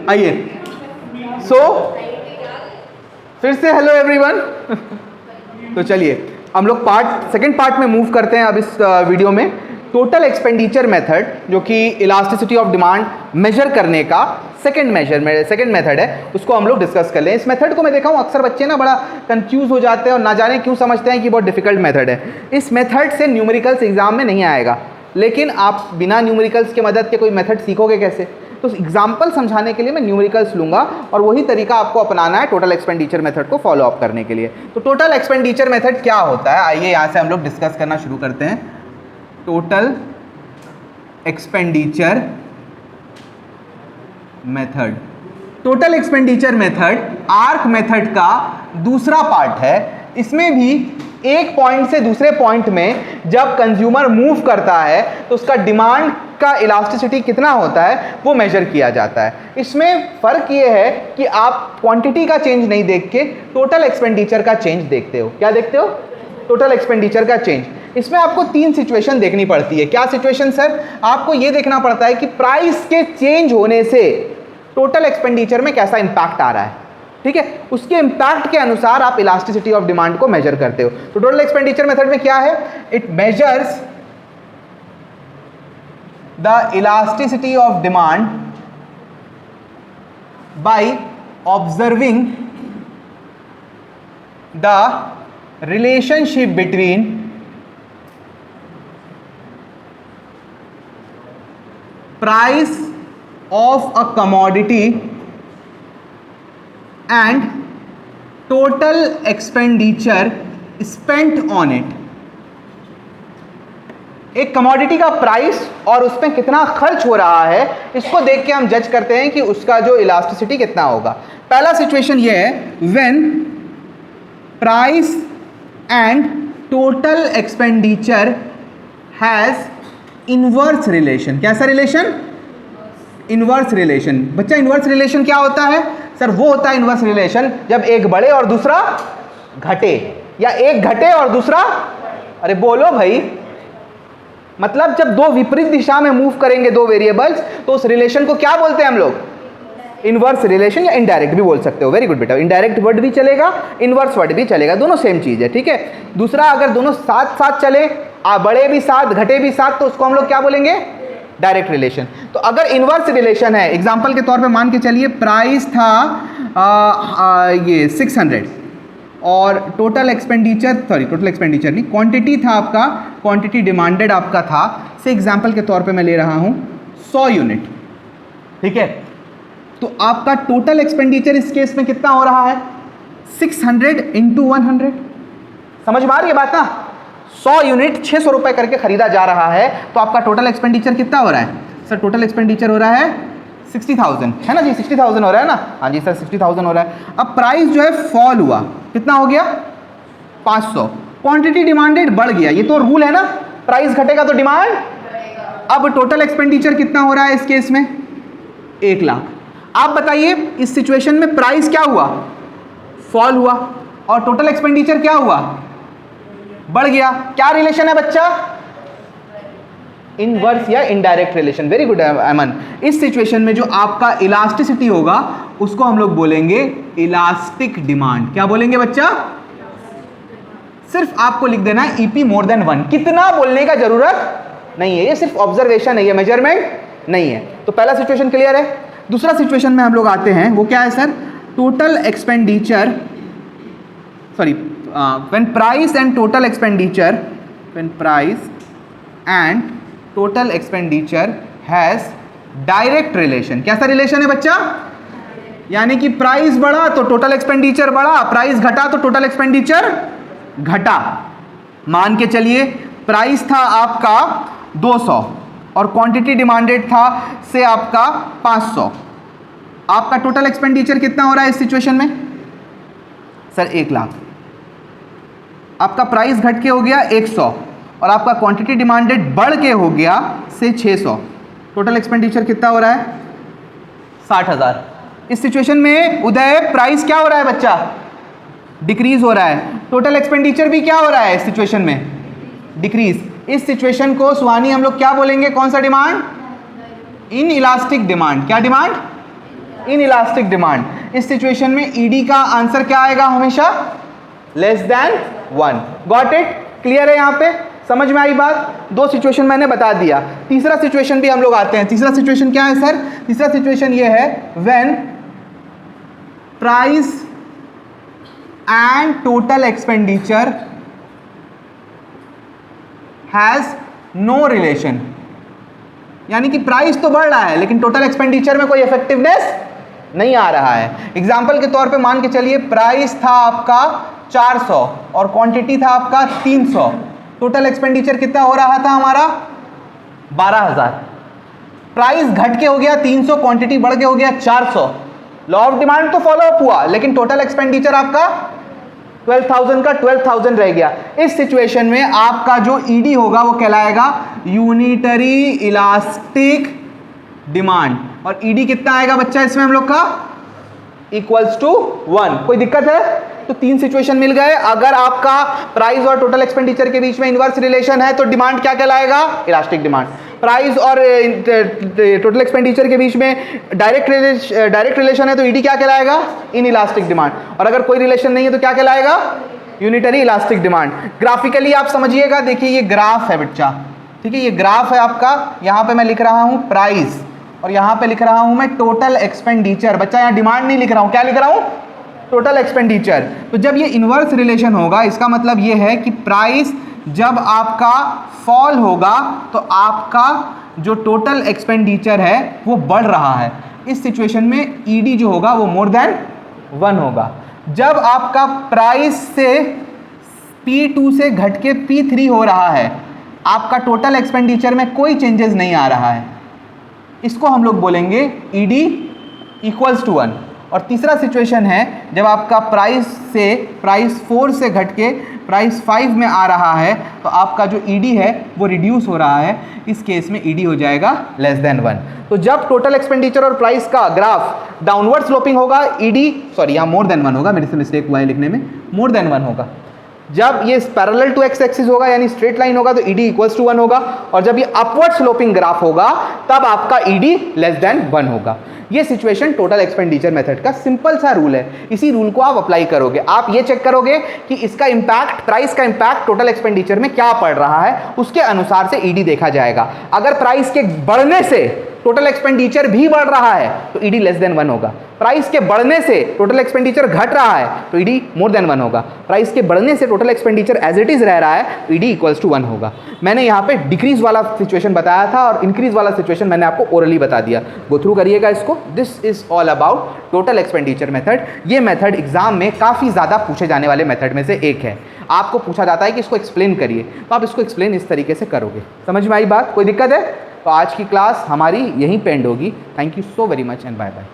आइए, फिर से हेलो एवरीवन। तो चलिए हम लोग सेकंड पार्ट में मूव करते हैं अब इस वीडियो में। टोटल एक्सपेंडिचर मेथड, जो कि इलास्टिसिटी ऑफ डिमांड मेजर करने का सेकंड मेथड है, उसको हम लोग डिस्कस कर लें। इस मेथड को मैं देखा हूँ अक्सर बच्चे ना बड़ा कंफ्यूज हो जाते हैं और ना जाने क्यों समझते हैं कि बहुत डिफिकल्ट मेथड है। इस मेथड से न्यूमेरिकल्स एग्जाम में नहीं आएगा, लेकिन आप बिना न्यूमेरिकल्स के मदद के कोई मेथड सीखोगे कैसे? तो एग्जाम्पल समझाने के लिए मैं न्यूमेरिकल्स लूंगा और वही तरीका आपको अपनाना है टोटल एक्सपेंडिचर मेथड को फॉलो अप करने के लिए। तो टोटल एक्सपेंडिचर मेथड क्या होता है, आइए यहाँ से हम लोग डिस्कस करना शुरू करते हैं। Total expenditure method, total expenditure method arc method का दूसरा पार्ट है। इसमें भी एक पॉइंट से दूसरे पॉइंट में जब कंज्यूमर मूव करता है तो उसका डिमांड का इलास्टिसिटी कितना होता है वो मेजर किया जाता है। इसमें फ़र्क ये है कि आप क्वांटिटी का चेंज नहीं देख के टोटल एक्सपेंडिचर का चेंज देखते हो। क्या देखते हो? टोटल एक्सपेंडिचर का चेंज। इसमें आपको 3 सिचुएशन देखनी पड़ती है। क्या सिचुएशन सर? आपको ये देखना पड़ता है कि प्राइस के चेंज होने से टोटल एक्सपेंडिचर में कैसा इंपैक्ट आ रहा है, ठीक है? उसके इंपैक्ट के अनुसार आप इलास्टिसिटी ऑफ डिमांड को मेजर करते हो। तो टोटल एक्सपेंडिचर मेथड में क्या है? It measures the elasticity of demand by observing the relationship between price of a commodity and total expenditure spent on it। एक कमोडिटी का प्राइस और उसमें कितना खर्च हो रहा है, इसको देख के हम जज करते हैं कि उसका जो इलास्टिसिटी कितना होगा। पहला सिचुएशन ये है, when price and total expenditure has inverse relation. कैसा रिलेशन? Inverse relation. बच्चा इनवर्स रिलेशन क्या होता है? सर वो होता है इनवर्स रिलेशन जब एक बढ़े और दूसरा घटे, या एक घटे और दूसरा, अरे बोलो भाई, मतलब जब दो विपरीत दिशा में मूव करेंगे दो वेरिएबल्स, तो उस रिलेशन को क्या बोलते हैं हम लोग? इनवर्स रिलेशन, या इनडायरेक्ट भी बोल सकते हो। वेरी गुड बेटा, इनडायरेक्ट वर्ड भी चलेगा, इनवर्स वर्ड भी चलेगा, दोनों सेम चीज है, ठीक है? दूसरा, अगर दोनों साथ साथ चले, बढ़े भी साथ घटे भी साथ, तो उसको हम लोग क्या बोलेंगे? Direct relation. तो अगर इनवर्स रिलेशन है, एग्जांपल के तौर पे मान के चलिए प्राइस था ये 600 और total expenditure, sorry total expenditure नहीं, क्वांटिटी था आपका, क्वांटिटी डिमांडेड आपका था, से एग्जांपल के तौर पे मैं ले रहा हूं 100 यूनिट, ठीक है? तो आपका टोटल एक्सपेंडिचर इस केस में कितना हो रहा है? 600 इंटू 100। समझ में आ रही है बात ना? 100 यूनिट 600 रुपए करके खरीदा जा रहा है, तो आपका टोटल एक्सपेंडिचर कितना हो रहा है? सर टोटल एक्सपेंडिचर हो रहा है 60,000, है ना जी? 60,000 हो रहा है ना? हाँ जी सर 60,000 हो रहा है। अब प्राइस जो है फॉल हुआ, कितना हो गया? 500। क्वांटिटी डिमांडेड बढ़ गया, ये तो रूल है ना, प्राइस घटेगा तो डिमांड। अब टोटल एक्सपेंडिचर कितना हो रहा है इस केस में? 1 लाख। आप बताइए इस सिचुएशन में प्राइस क्या हुआ? फॉल हुआ, और टोटल एक्सपेंडिचर क्या हुआ? बढ़ गया। क्या रिलेशन है बच्चा? इनवर्स या इनडायरेक्ट रिलेशन। वेरी गुड अमन। इस सिचुएशन में जो आपका इलास्टिसिटी होगा उसको हम लोग बोलेंगे इलास्टिक डिमांड। क्या बोलेंगे बच्चा? सिर्फ आपको लिख देना है ईपी मोर देन 1। कितना बोलने का जरूरत नहीं है, ये सिर्फ ऑब्जर्वेशन है, ये मेजरमेंट नहीं है। तो पहला सिचुएशन क्लियर है। दूसरा सिचुएशन में हम लोग आते हैं, वो क्या है sir? Total expenditure, sorry, when price and total expenditure, when price and total expenditure has direct relation। कैसा रिलेशन है बच्चा? यानी कि प्राइस बढ़ा तो टोटल एक्सपेंडिचर बढ़ा, प्राइस घटा तो टोटल एक्सपेंडिचर घटा। मान के चलिए प्राइस था आपका 200 और क्वांटिटी डिमांडेड था से आपका 500। आपका टोटल एक्सपेंडिचर कितना हो रहा है इस सिचुएशन में? सर 1 लाख। आपका प्राइस घट के हो गया 100 और आपका क्वांटिटी डिमांडेड बढ़ के हो गया से 600। टोटल एक्सपेंडिचर कितना हो रहा है? 60,000। इस सिचुएशन में उदय प्राइस क्या हो रहा है बच्चा? डिक्रीज हो रहा है। टोटल एक्सपेंडिचर भी क्या हो रहा है इस सिचुएशन में? डिक्रीज। इस सिचुएशन को सुहानी हम लोग क्या बोलेंगे? कौन सा डिमांड? In elastic demand. क्या डिमांड? In elastic demand. इस सिचुएशन में ईडी का आंसर क्या आएगा हमेशा? Less than 1। Got it? Clear है? यहाँ पे समझ में आई बात? दो सिचुएशन मैंने बता दिया। तीसरा सिचुएशन भी हम लोग आते हैं। तीसरा सिचुएशन क्या है सर? तीसरा सिचुएशन ये है when price and total expenditure has no relation. यानी कि प्राइस तो बढ़ रहा है लेकिन टोटल एक्सपेंडिचर में कोई इफेक्टिवनेस नहीं आ रहा है। एग्जाम्पल के तौर पे मान के चलिए प्राइस था आपका 400 और क्वांटिटी था आपका 300। टोटल एक्सपेंडिचर कितना हो रहा था हमारा? 12,000। प्राइस घट के हो गया 300, क्वांटिटी बढ़ के हो गया 400। लॉ ऑफ डिमांड तो फॉलो अप हुआ लेकिन टोटल एक्सपेंडिचर आपका 12,000 का 12,000 रह गया। इस सिचुएशन में आपका जो ईडी होगा वो कहलाएगा यूनिटरी इलास्टिक डिमांड। और ईडी कितना आएगा बच्चा इसमें हम लोग का? Equals to 1। कोई दिक्कत है? तो तीन सिचुएशन मिल गए। अगर आपका प्राइस और टोटल एक्सपेंडिचर के बीच में इनवर्स रिलेशन है तो डिमांड क्या कहलाएगा? Elastic demand. प्राइस और टोटल एक्सपेंडिचर के बीच में डायरेक्ट रिलेशन है तो ईडी क्या कहलाएगा? In elastic demand. और अगर कोई रिलेशन नहीं है तो क्या कहलाएगा? Unitary elastic demand. ग्राफिकली आप समझिएगा, देखिए ये ग्राफ है बच्चा, ठीक है? ये ग्राफ है आपका। यहाँ पे मैं लिख रहा हूँ प्राइस और यहाँ पे लिख रहा हूँ मैं टोटल एक्सपेंडिचर। बच्चा यहाँ डिमांड नहीं लिख रहा हूँ, क्या लिख रहा हूँ? Total expenditure. तो जब ये इनवर्स रिलेशन होगा इसका मतलब ये है कि प्राइस जब आपका फॉल होगा तो आपका जो टोटल एक्सपेंडिचर है वो बढ़ रहा है। इस सिचुएशन में ईडी जो होगा वो मोर देन 1 होगा। जब आपका प्राइस से P2 से घट के P3 हो रहा है, आपका टोटल एक्सपेंडिचर में कोई चेंजेस नहीं आ रहा है, इसको हम लोग बोलेंगे ईडी इक्वल्स टू 1। और तीसरा सिचुएशन है जब आपका प्राइस 4 से घट के प्राइस 5 में आ रहा है तो आपका जो ईडी है वो रिड्यूस हो रहा है। इस केस में ईडी हो जाएगा लेस देन 1। तो जब टोटल एक्सपेंडिचर और प्राइस का ग्राफ डाउनवर्ड स्लोपिंग होगा, ईडी यहाँ मोर देन 1 होगा, मेरे से मिस्टेक हुआ है लिखने में, मोर देन 1 होगा। जब ये पैरेलल टू एक्स एक्सिस होगा यानी स्ट्रेट लाइन होगा तो ईडी इक्वल्स टू 1 होगा। और जब ये अपवर्ड स्लोपिंग ग्राफ होगा तब आपका ईडी लेस देन 1 होगा। ये सिचुएशन टोटल एक्सपेंडिचर मेथड का सिंपल सा रूल है। इसी रूल को आप अप्लाई करोगे, आप ये चेक करोगे कि इसका इंपैक्ट, प्राइस का इंपैक्ट टोटल एक्सपेंडिचर में क्या पड़ रहा है, उसके अनुसार से ईडी देखा जाएगा। अगर प्राइस के बढ़ने से टोटल एक्सपेंडिचर भी बढ़ रहा है तो ईडी लेस देन 1 होगा। प्राइस के बढ़ने से टोटल एक्सपेंडिचर घट रहा है तो ईडी मोर देन 1 होगा। प्राइस के बढ़ने से total expenditure as it is रह रहा है तो ईडी इक्वल्स टू 1 होगा। मैंने यहाँ पे डिक्रीज वाला सिचुएशन बताया था और इंक्रीज वाला सिचुएशन मैंने आपको ओरली बता दिया। गो थ्रू करिएगा इसको। This is all about total expenditure method. ये मेथड एग्जाम में काफ़ी ज़्यादा पूछे जाने वाले मेथड में से एक है। आपको पूछा जाता है कि इसको एक्सप्लेन करिए, तो आप इसको एक्सप्लेन इस तरीके से करोगे। समझ में आई बात? कोई दिक्कत है? तो आज की क्लास हमारी यहीं पे एंड होगी। Thank you so very much and bye bye.